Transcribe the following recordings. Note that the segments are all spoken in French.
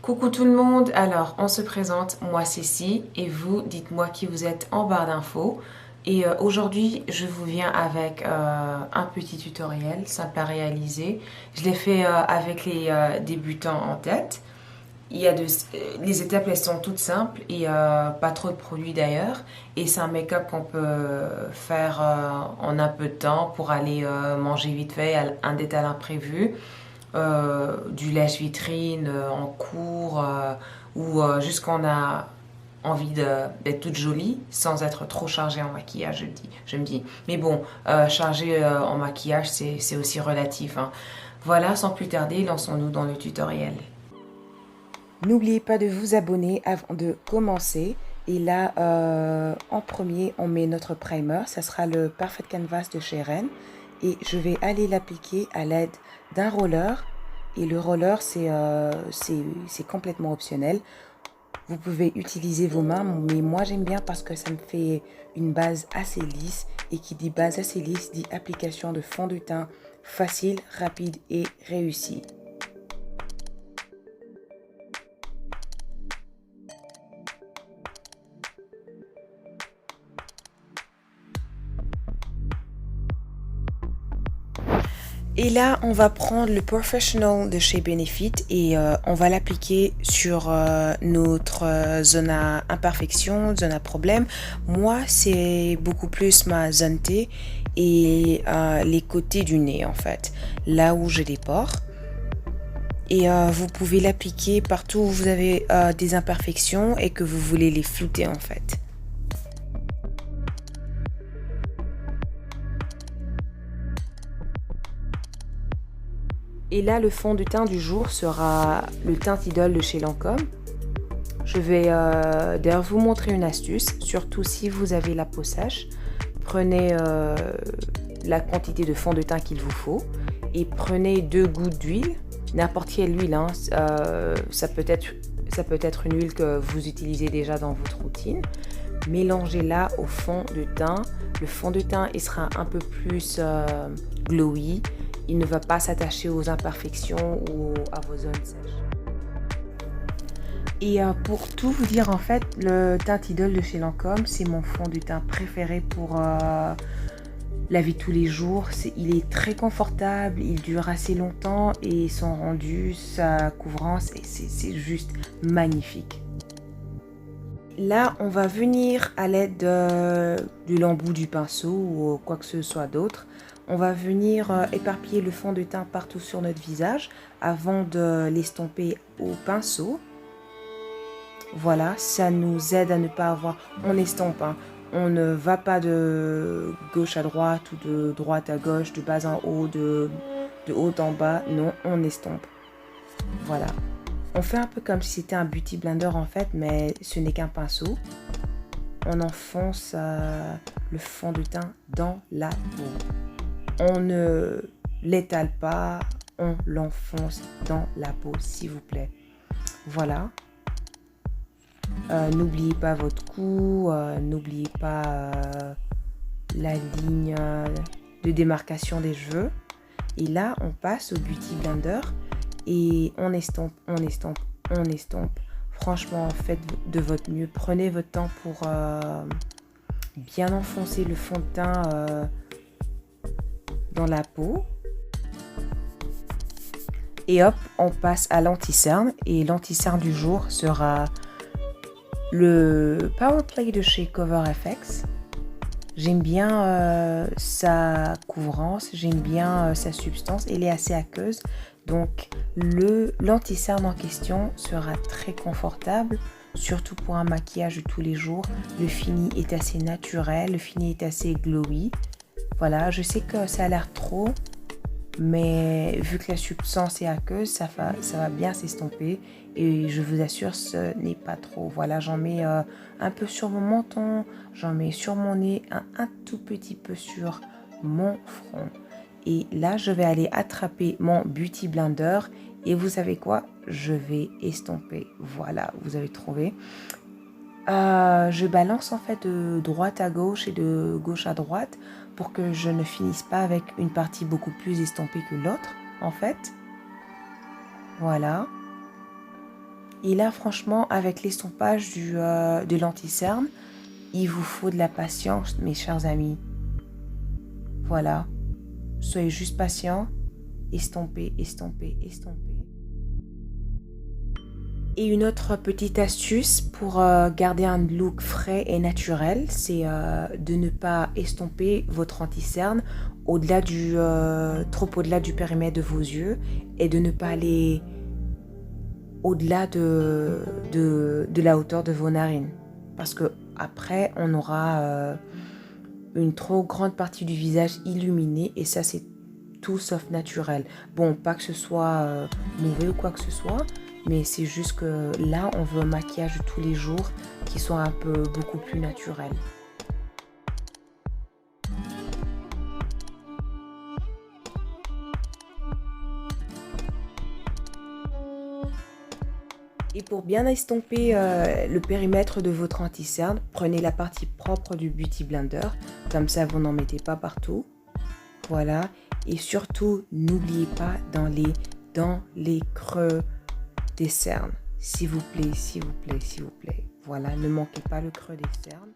Coucou tout le monde, alors on se présente, moi Cécile et vous, dites-moi qui vous êtes en barre d'infos. Et aujourd'hui, je vous viens avec un petit tutoriel simple à réaliser. Je l'ai fait avec les débutants en tête. Les étapes, elles sont toutes simples et pas trop de produits d'ailleurs. Et c'est un make-up qu'on peut faire en un peu de temps pour aller manger vite fait, un détail imprévu, du lèche-vitrine en cours ou juste qu'on a envie d'être toute jolie sans être trop chargée en maquillage, je me dis. Mais bon, chargée en maquillage, c'est aussi relatif, hein. Voilà, sans plus tarder, lançons-nous dans le tutoriel. N'oubliez pas de vous abonner avant de commencer. Et là, en premier, on met notre primer. Ça sera le Perfect Canvas de chez Ren. Et je vais aller l'appliquer à l'aide d'un roller. Et le roller, c'est complètement optionnel. Vous pouvez utiliser vos mains, mais moi j'aime bien parce que ça me fait une base assez lisse. Et qui dit base assez lisse dit application de fond de teint facile, rapide et réussie. Et là, on va prendre le Professional de chez Benefit et on va l'appliquer sur notre zone à imperfection, zone à problème. Moi, c'est beaucoup plus ma zone T et les côtés du nez en fait, là où j'ai des pores. Et vous pouvez l'appliquer partout où vous avez des imperfections et que vous voulez les flouter en fait. Et là, le fond de teint du jour sera le teint Idol de chez Lancôme. Je vais d'ailleurs vous montrer une astuce, surtout si vous avez la peau sèche. Prenez la quantité de fond de teint qu'il vous faut et prenez 2 gouttes d'huile, n'importe quelle huile, hein, ça peut être une huile que vous utilisez déjà dans votre routine. Mélangez-la au fond de teint. Le fond de teint il sera un peu plus glowy. Il ne va pas s'attacher aux imperfections ou à vos zones sèches. Et pour tout vous dire, en fait, le teint Idol de chez Lancôme, c'est mon fond de teint préféré pour la vie de tous les jours. Il est très confortable, il dure assez longtemps et son rendu, sa couvrance, c'est juste magnifique. Là, on va venir à l'aide de l'embout du pinceau ou quoi que ce soit d'autre. On va venir éparpiller le fond de teint partout sur notre visage avant de l'estomper au pinceau. Voilà, ça nous aide à ne pas avoir... On estompe, hein. On ne va pas de gauche à droite ou de droite à gauche, de bas en haut, de haut en bas. Non, on estompe. Voilà. On fait un peu comme si c'était un beauty blender en fait, mais ce n'est qu'un pinceau. On enfonce le fond de teint dans la peau. On ne l'étale pas, on l'enfonce dans la peau, s'il vous plaît. Voilà. N'oubliez pas votre cou, n'oubliez pas la ligne de démarcation des cheveux. Et là, on passe au beauty blender et on estompe, on estompe, on estompe. Franchement, faites de votre mieux. Prenez votre temps pour bien enfoncer le fond de teint dans la peau. Et hop, on passe à l'anti-cerne. Et l'anti-cerne du jour sera le Power Play de chez Cover FX. J'aime bien sa couvrance, j'aime bien sa substance. Elle est assez aqueuse. Donc l'anti-cerne en question sera très confortable, surtout pour un maquillage de tous les jours. Le fini est assez naturel, le fini est assez glowy. Voilà, je sais que ça a l'air trop, mais vu que la substance est aqueuse, ça va bien s'estomper et je vous assure ce n'est pas trop. Voilà, j'en mets un peu sur mon menton, j'en mets sur mon nez, un tout petit peu sur mon front. Et là, je vais aller attraper mon Beauty Blender. Et vous savez quoi? Je vais estomper. Voilà, vous avez trouvé. Je balance en fait de droite à gauche et de gauche à droite pour que je ne finisse pas avec une partie beaucoup plus estompée que l'autre, en fait. Voilà. Et là, franchement, avec l'estompage de l'anti-cerne, il vous faut de la patience, mes chers amis. Voilà. Soyez juste patients. Estompez, estompez, estompez. Et une autre petite astuce pour garder un look frais et naturel, c'est de ne pas estomper votre anti-cerne trop au-delà du périmètre de vos yeux et de ne pas aller au-delà de la hauteur de vos narines. Parce que après, on aura une trop grande partie du visage illuminée et ça, c'est tout sauf naturel. Bon, pas que ce soit mauvais ou quoi que ce soit, mais c'est juste que là, on veut un maquillage de tous les jours qui soit un peu beaucoup plus naturel. Et pour bien estomper le périmètre de votre anti-cerne, prenez la partie propre du Beauty Blender, comme ça vous n'en mettez pas partout. Voilà, et surtout n'oubliez pas dans les creux des cernes, s'il vous plaît, s'il vous plaît, s'il vous plaît. Voilà, ne manquez pas le creux des cernes.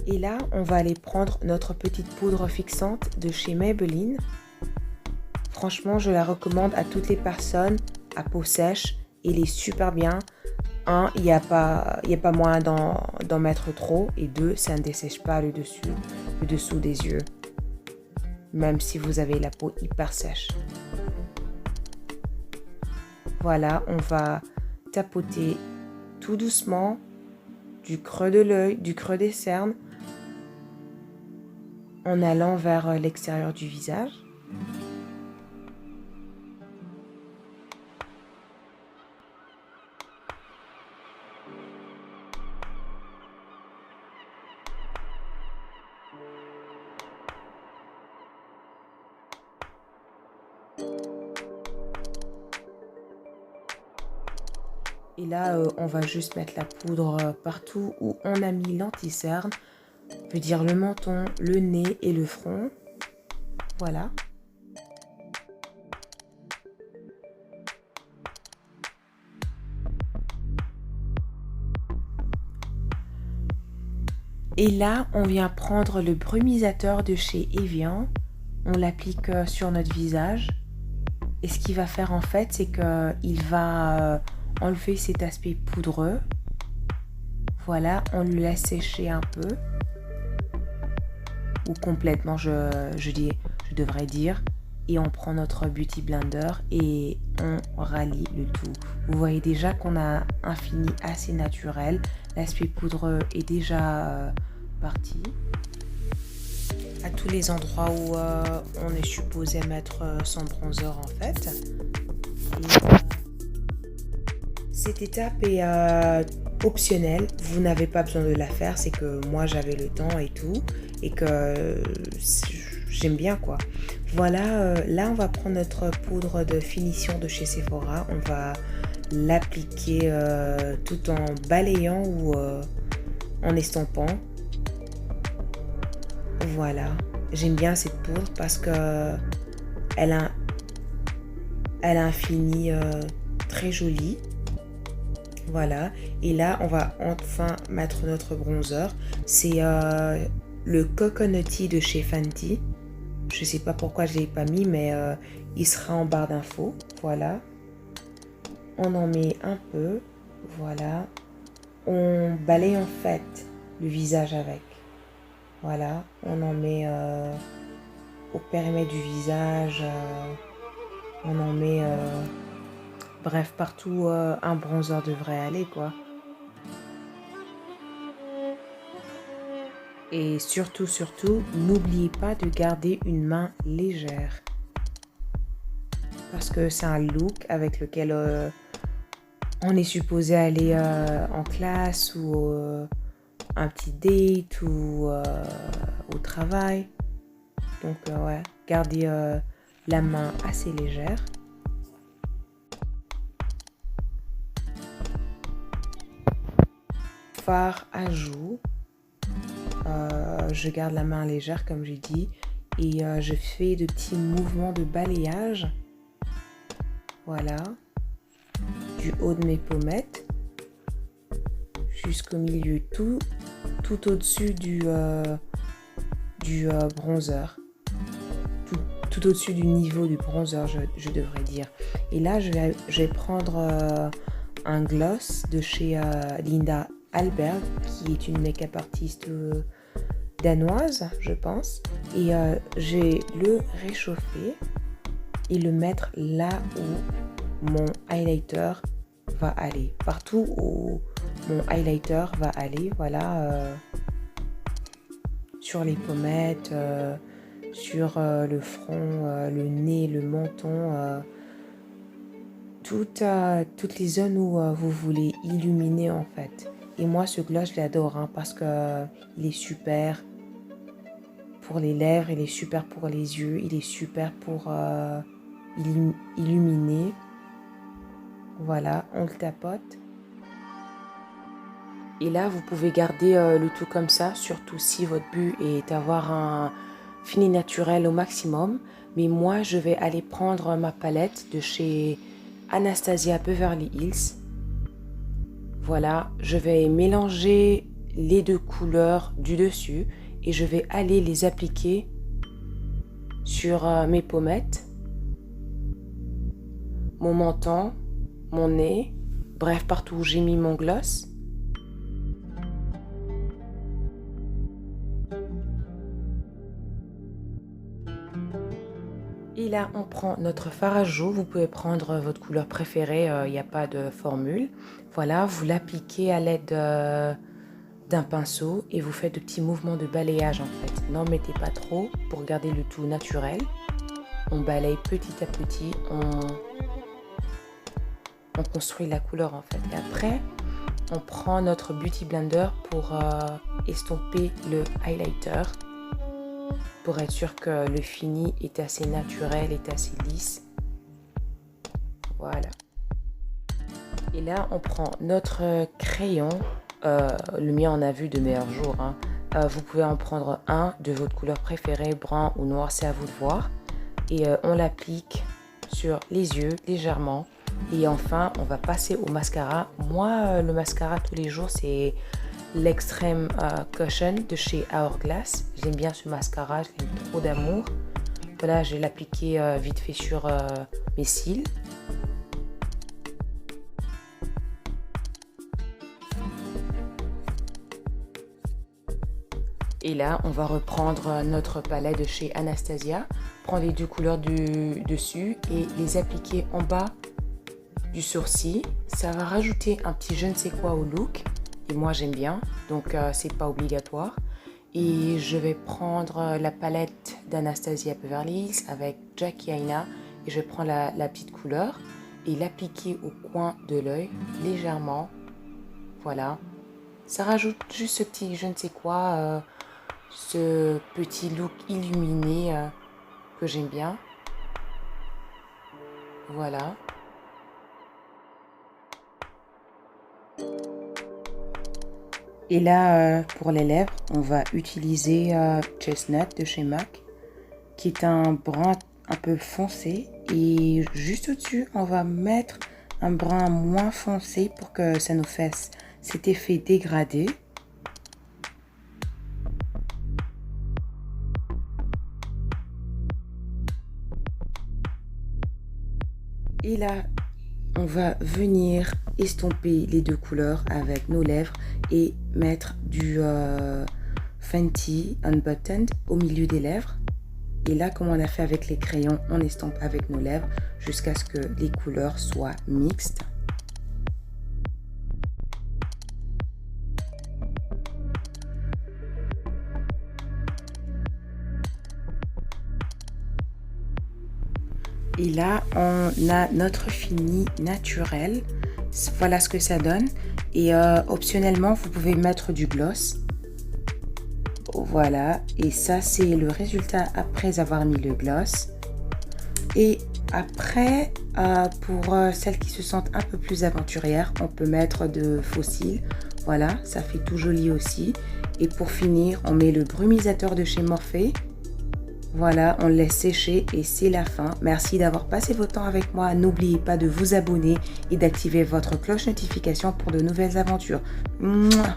Et là, on va aller prendre notre petite poudre fixante de chez Maybelline. Franchement, je la recommande à toutes les personnes à peau sèche. Elle est super bien. Un, il n'y a pas moyen d'en mettre trop. Et deux, ça ne dessèche pas le dessous des yeux. Même si vous avez la peau hyper sèche. Voilà, on va tapoter tout doucement du creux de l'œil, du creux des cernes, en allant vers l'extérieur du visage. Et là, on va juste mettre la poudre partout où on a mis l'anti-cerne. Je veux dire le menton, le nez et le front. Voilà. Et là, on vient prendre le brumisateur de chez Evian. On l'applique sur notre visage. Et ce qu'il va faire en fait, c'est qu'il va enlever cet aspect poudreux. Voilà, on le laisse sécher un peu. Ou complètement, je devrais dire. Et on prend notre Beauty Blender et on rallie le tout. Vous voyez déjà qu'on a un fini assez naturel. L'aspect poudreux est déjà parti. À tous les endroits où on est supposé mettre son bronzer en fait. Et, cette étape est optionnelle. Vous n'avez pas besoin de la faire. C'est que moi j'avais le temps et tout. Et que j'aime bien quoi. Voilà, là on va prendre notre poudre de finition de chez Sephora. On va l'appliquer tout en balayant ou en estompant. Voilà, j'aime bien cette poudre parce que elle a un fini très joli. Voilà, et là on va enfin mettre notre bronzer. C'est le Coconutty de chez Fenty. Je sais pas pourquoi je l'ai pas mis, mais il sera en barre d'infos. Voilà. On en met un peu. Voilà. On balaye en fait le visage avec. Voilà. On en met au périmètre du visage. On en met... bref, partout un bronzer devrait aller, quoi. Et surtout, n'oubliez pas de garder une main légère. Parce que c'est un look avec lequel on est supposé aller en classe ou un petit date ou au travail. Donc ouais, gardez la main assez légère. fard à joues. Je garde la main légère comme j'ai dit et je fais de petits mouvements de balayage. Voilà. Du haut de mes pommettes jusqu'au milieu, tout au-dessus du bronzer. Tout au-dessus du niveau du bronzer, je devrais dire. Et là, je vais prendre un gloss de chez Linda Alberg, qui est une make-up artiste danoise, je pense. Et je vais le réchauffer et le mettre là où mon highlighter va aller. Partout où mon highlighter va aller, voilà. Sur les pommettes, sur le front, le nez, le menton, toutes les zones où vous voulez illuminer en fait. Et moi ce gloss je l'adore hein, parce que il est super pour les lèvres, il est super pour les yeux, il est super pour illuminer. Voilà, on le tapote. Et là vous pouvez garder le tout comme ça, surtout si votre but est d'avoir un fini naturel au maximum. Mais moi je vais aller prendre ma palette de chez Anastasia Beverly Hills. Voilà, je vais mélanger les deux couleurs du dessus et je vais aller les appliquer sur mes pommettes, mon menton, mon nez, bref partout où j'ai mis mon gloss. Et là, on prend notre fard à joues. Vous pouvez prendre votre couleur préférée, il n'y a pas de formule. Voilà, vous l'appliquez à l'aide d'un pinceau et vous faites de petits mouvements de balayage en fait. N'en mettez pas trop pour garder le tout naturel. On balaye petit à petit, on construit la couleur en fait. Et après, on prend notre Beauty Blender pour estomper le highlighter. Pour être sûr que le fini est assez naturel, est assez lisse. Voilà. Et là, on prend notre crayon. Le mien en a vu de meilleurs jours. Hein. Vous pouvez en prendre un de votre couleur préférée, brun ou noir, c'est à vous de voir. Et on l'applique sur les yeux légèrement. Et enfin, on va passer au mascara. Moi, le mascara tous les jours, c'est l'Extreme Cushion de chez Hourglass. J'aime bien ce mascara, je l'aime trop d'amour. Voilà, je vais l'appliquer vite fait sur mes cils. Et là, on va reprendre notre palette de chez Anastasia, prendre les deux couleurs du dessus et les appliquer en bas du sourcil. Ça va rajouter un petit je ne sais quoi au look. Et moi j'aime bien, donc c'est pas obligatoire. Et je vais prendre la palette d'Anastasia Beverly Hills avec Jackie Aina et je prends la petite couleur et l'appliquer au coin de l'œil légèrement. Voilà, ça rajoute juste ce petit je ne sais quoi, ce petit look illuminé que j'aime bien. Voilà. Et là, pour les lèvres, on va utiliser Chestnut de chez MAC, qui est un brun un peu foncé. Et juste au-dessus, on va mettre un brun moins foncé pour que ça nous fasse cet effet dégradé. Et là, on va venir estomper les deux couleurs avec nos lèvres et mettre du Fenty Unbuttoned au milieu des lèvres. Et là, comme on a fait avec les crayons, on estompe avec nos lèvres jusqu'à ce que les couleurs soient mixtes. Et là, on a notre fini naturel. Voilà ce que ça donne. Et optionnellement, vous pouvez mettre du gloss. Voilà. Et ça, c'est le résultat après avoir mis le gloss. Et après, pour celles qui se sentent un peu plus aventurières, on peut mettre de faux cils Voilà, ça fait tout joli aussi. Et pour finir, on met le brumisateur de chez Morphe. Voilà, on le laisse sécher et c'est la fin. Merci d'avoir passé votre temps avec moi. N'oubliez pas de vous abonner et d'activer votre cloche notification pour de nouvelles aventures. Mouah.